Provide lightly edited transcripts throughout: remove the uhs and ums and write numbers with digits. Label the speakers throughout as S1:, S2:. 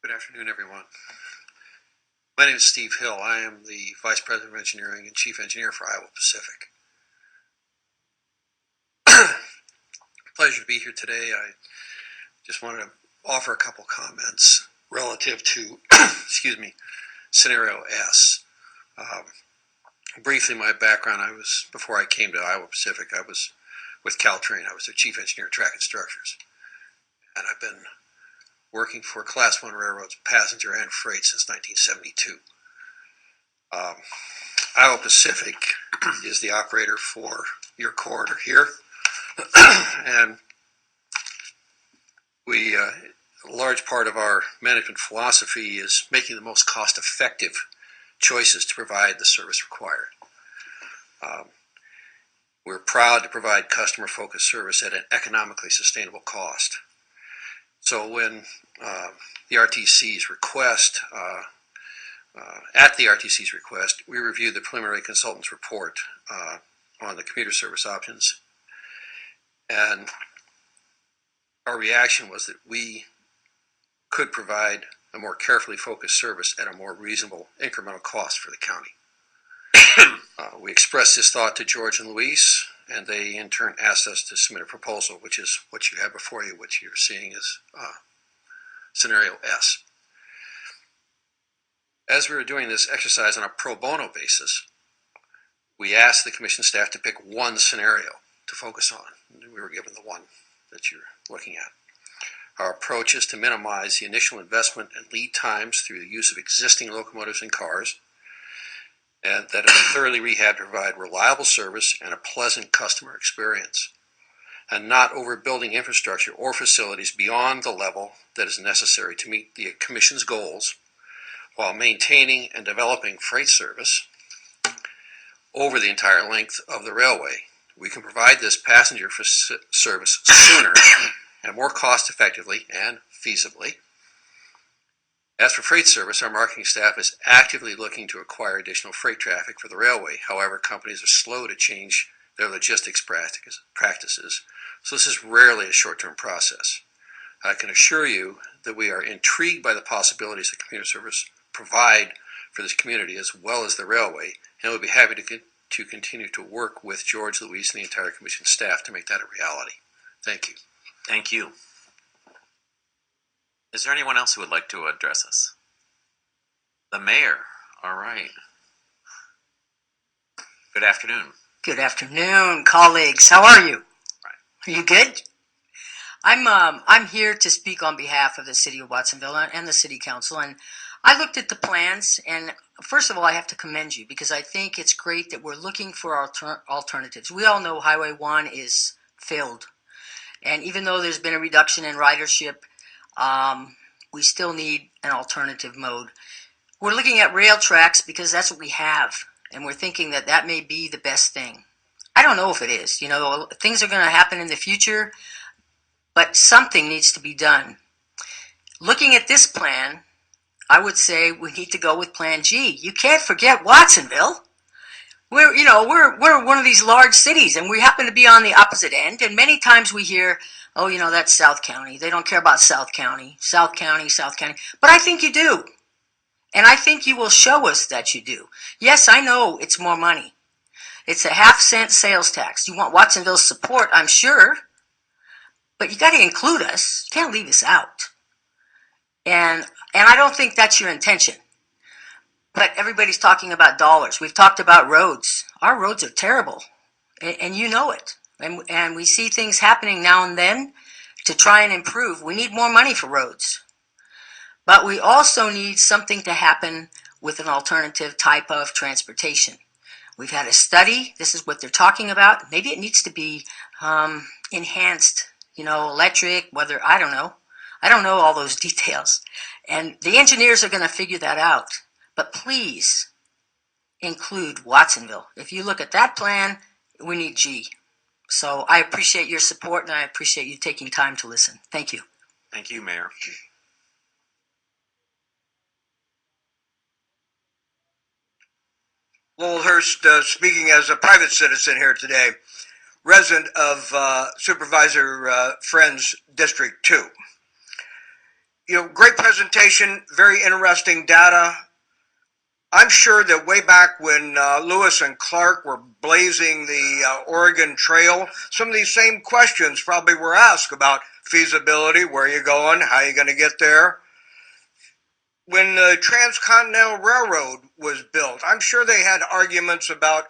S1: Good afternoon, everyone. My name is Steve Hill. I am the Vice President of Engineering and Chief Engineer for Iowa Pacific. Pleasure to be here today. I just wanted to offer a couple comments relative to, Scenario S. Briefly, my background, before I came to Iowa Pacific, I was with Caltrain. I was their Chief Engineer of Track and Structures. And I've been working for Class 1 railroads, passenger and freight, since 1972. Iowa Pacific is the operator for your corridor here. And a large part of our management philosophy is making the most cost-effective choices to provide the service required. We're proud to provide customer-focused service at an economically sustainable cost. So when the RTC's request, at the RTC's request, we reviewed the preliminary consultant's report on the commuter service options, and our reaction was that we could provide a more carefully focused service at a more reasonable incremental cost for the county. We expressed this thought to George and Luis, and they in turn asked us to submit a proposal, which is what you have before you, which you're seeing is Scenario S. As we were doing this exercise on a pro bono basis, we asked the commission staff to pick one scenario to focus on. We were given the one that you're looking at. Our approach is to minimize the initial investment and lead times through the use of existing locomotives and cars, and that have been thoroughly rehabbed to provide reliable service and a pleasant customer experience, and not overbuilding infrastructure or facilities beyond the level that is necessary to meet the Commission's goals, while maintaining and developing freight service over the entire length of the railway. We can provide this passenger service sooner and more cost-effectively and feasibly. As for freight service, our marketing staff is actively looking to acquire additional freight traffic for the railway. However, companies are slow to change their logistics practices, so this is rarely a short-term process. I can assure you that we are intrigued by the possibilities that commuter service provide for this community as well as the railway, and we'll be happy to continue to work with George, Luis, and the entire commission staff to make that a reality. Thank you.
S2: Thank you. Is there anyone else who would like to address us? The mayor. All right. Good afternoon.
S3: Good afternoon, colleagues. How are you?
S2: Right.
S3: Are you good? I'm here to speak on behalf of the city of Watsonville and the city council, and I looked at the plans, and first of all, I have to commend you because I think it's great that we're looking for alternatives. We all know Highway 1 is filled, and even though there's been a reduction in ridership, we still need an alternative mode. We're looking at rail tracks because that's what we have, and we're thinking that that may be the best thing. I don't know if it is. You know, things are going to happen in the future, but something needs to be done. Looking at this plan, I would say we need to go with Plan G. You can't forget Watsonville. We're one of these large cities, and we happen to be on the opposite end. And many times we hear, "Oh, that's South County. They don't care about South County, South County, South County." But I think you do, and I think you will show us that you do. Yes, I know it's more money. It's a 0.5-cent sales tax. You want Watsonville's support, I'm sure, but you got to include us. You can't leave us out. And I don't think that's your intention. But everybody's talking about dollars. We've talked about roads. Our roads are terrible, and you know it. And we see things happening now and then to try and improve. We need more money for roads. But we also need something to happen with an alternative type of transportation. We've had a study. This is what they're talking about. Maybe it needs to be enhanced, electric, whether, I don't know. I don't know all those details. And the engineers are going to figure that out. But please include Watsonville. If you look at that plan, we need G. So I appreciate your support, and I appreciate you taking time to listen. Thank you.
S2: Thank you, Mayor.
S4: Lowell Hurst, speaking as a private citizen here today, resident of Supervisor Friend's District 2. Great presentation, very interesting data. I'm sure that way back when Lewis and Clark were blazing the Oregon Trail, some of these same questions probably were asked about feasibility, where are you going, how are you going to get there. When the Transcontinental Railroad was built, I'm sure they had arguments about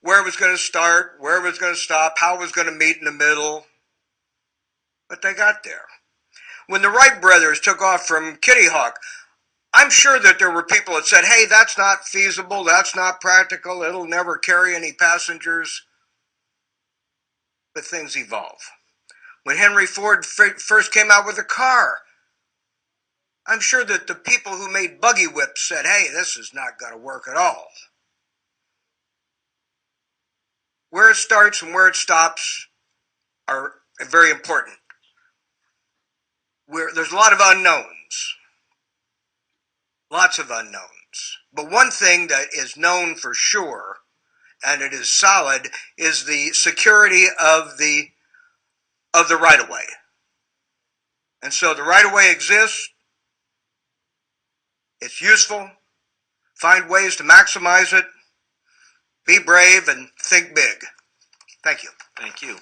S4: where it was going to start, where it was going to stop, how it was going to meet in the middle, but they got there. When the Wright brothers took off from Kitty Hawk, I'm sure that there were people that said, hey, that's not feasible, that's not practical, it'll never carry any passengers. But things evolve. When Henry Ford first came out with a car, I'm sure that the people who made buggy whips said, hey, this is not going to work at all. Where it starts and where it stops are very important. There's a lot of unknowns. Lots of unknowns. But one thing that is known for sure, and it is solid, is the security of the right-of-way. And so the right-of-way exists. It's useful. Find ways to maximize it. Be brave and think big. Thank you.
S2: Thank you.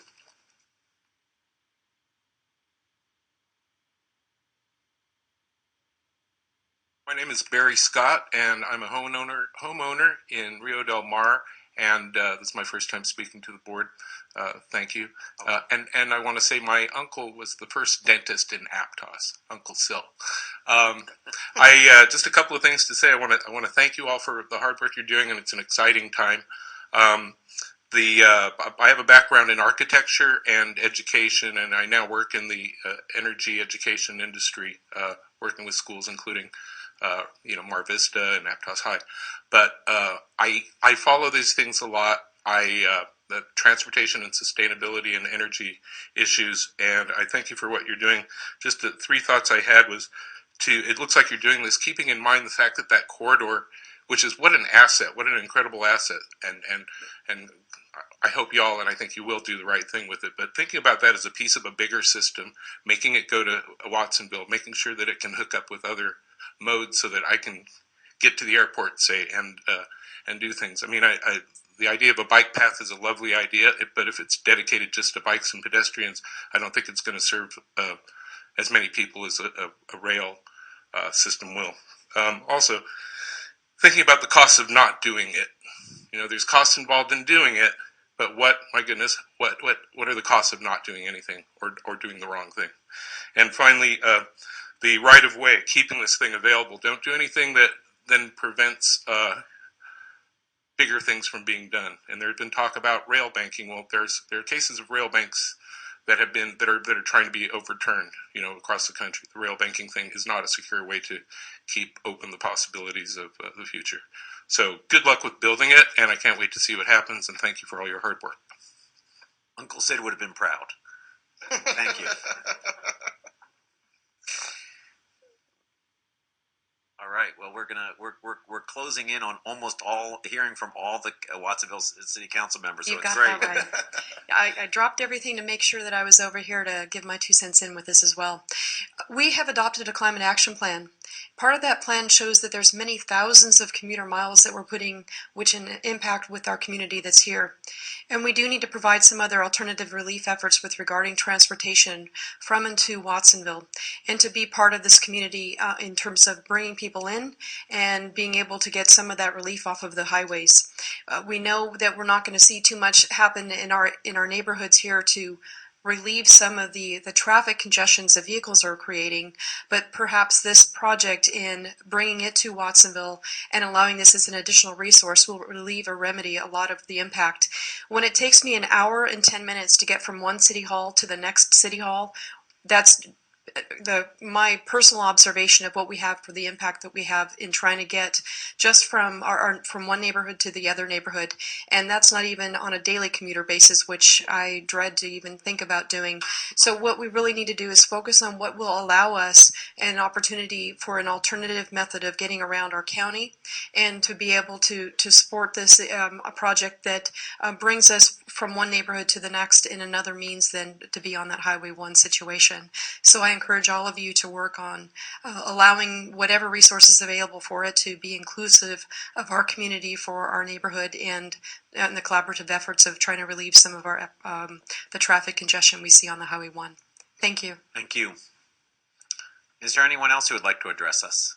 S5: My name is Barry Scott, and I'm a homeowner in Rio Del Mar, and this is my first time speaking to the board. Thank you. And I want to say my uncle was the first dentist in Aptos, Uncle Sil. Just a couple of things to say. I want to thank you all for the hard work you're doing, and it's an exciting time. I have a background in architecture and education, and I now work in the energy education industry, working with schools, including Mar Vista and Aptos High. But I follow these things a lot. The transportation and sustainability and energy issues, and I thank you for what you're doing. Just the three thoughts I had was it looks like you're doing this, keeping in mind the fact that corridor, which is what an asset, what an incredible asset, and I hope y'all, and I think you will, do the right thing with it, but thinking about that as a piece of a bigger system, making it go to Watsonville, making sure that it can hook up with other modes so that I can get to the airport, say, and do things. I mean, the idea of a bike path is a lovely idea, but if it's dedicated just to bikes and pedestrians, I don't think it's going to serve as many people as a rail system will. Also, thinking about the costs of not doing it. There's costs involved in doing it, but my goodness, what are the costs of not doing anything or doing the wrong thing? And finally, the right-of-way, keeping this thing available. Don't do anything that then prevents bigger things from being done. And there's been talk about rail banking. Well, there are cases of rail banks that are trying to be overturned, across the country. The rail banking thing is not a secure way to keep open the possibilities of the future. So good luck with building it, and I can't wait to see what happens, and thank you for all your hard work.
S2: Uncle Sid would have been proud. Thank you. All right. Well, we're closing in on almost hearing from all the Watsonville City Council members. So
S6: You
S2: it's
S6: got
S2: great.
S6: that right. I dropped everything to make sure that I was over here to give my 2 cents in with this as well. We have adopted a climate action plan. Part of that plan shows that there's many thousands of commuter miles that we're putting, which impact with our community that's here. And we do need to provide some other alternative relief efforts with regarding transportation from and to Watsonville, and to be part of this community in terms of bringing people in and being able to get some of that relief off of the highways. We know that we're not going to see too much happen in our neighborhoods here to relieve some of the traffic congestions that vehicles are creating, but perhaps this project, in bringing it to Watsonville and allowing this as an additional resource, will relieve or remedy a lot of the impact. When it takes me an hour and 10 minutes to get from one city hall to the next city hall, that's my personal observation of what we have for the impact that we have in trying to get just from from one neighborhood to the other neighborhood. And that's not even on a daily commuter basis, which I dread to even think about doing. So what we really need to do is focus on what will allow us an opportunity for an alternative method of getting around our county, and to be able to support this a project that brings us from one neighborhood to the next in another means than to be on that Highway 1 situation. So I encourage all of you to work on allowing whatever resources available for it to be inclusive of our community, for our neighborhood, and the collaborative efforts of trying to relieve some of our the traffic congestion we see on the Highway 1. Thank you.
S2: Thank you. Is there anyone else who would like to address us?